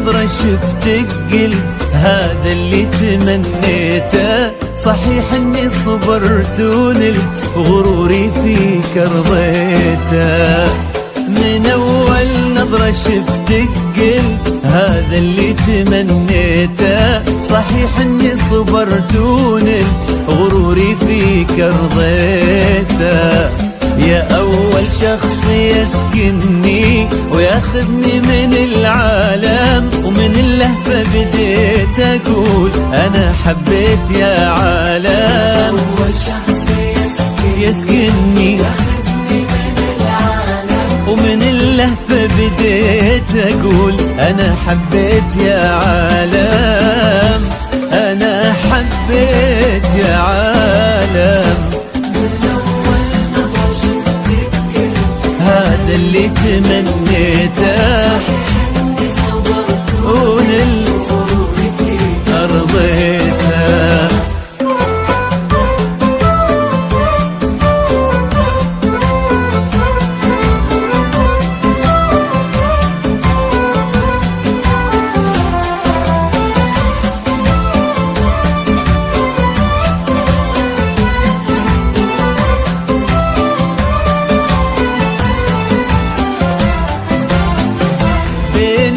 نظرة شفتك قلت هذا اللي تمنيته، صحيح اني صبرت ونلت غروري فيك رضيته. من اول نظرة شفتك قلت هذا اللي تمنيته، صحيح اني صبرت ونلت غروري فيك رضيته. يا أول شخص يسكنني وياخذني من العالم، ومن اللهفة بديت أقول أنا حبيت يا عالم. أول شخص يسكنني ياخذني من العالم، ومن اللهفة بديت أقول أنا حبيت يا عالم، أنا حبيت يا عالم. هذا اللي تمنيته ونلت أرضيته.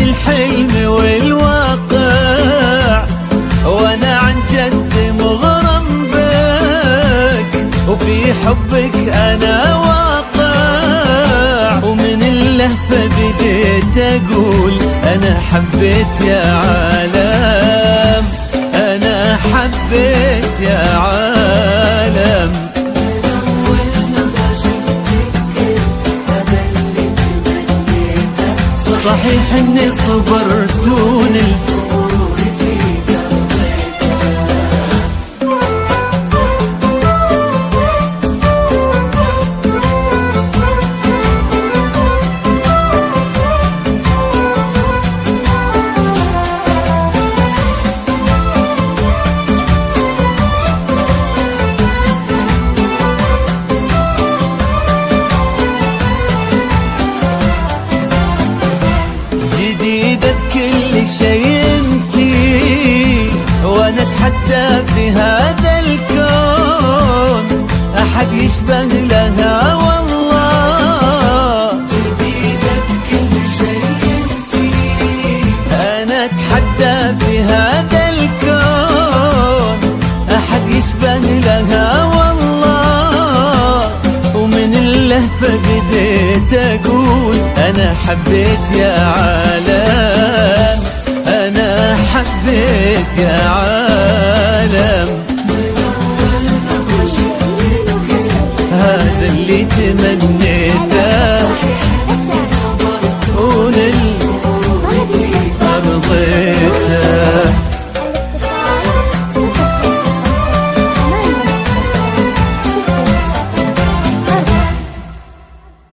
الحلم والواقع وانا عن جد مغرم بك، وفي حبك انا واقع، ومن اللهفة بديت اقول انا حبيت يا عالم، انا حبيت يا عالم. صحيح اني صبرت ونلت غروري فيك جديدة بكل شيء انتي، وانا اتحدى في هذا الكون احد يشبه لها والله. جديدة بكل شيء انتي، انا اتحدى في هذا الكون احد يشبه لها والله، ومن اللهفة بديت اقول انا حبيت يا عالم، انا حبيت يا عالم.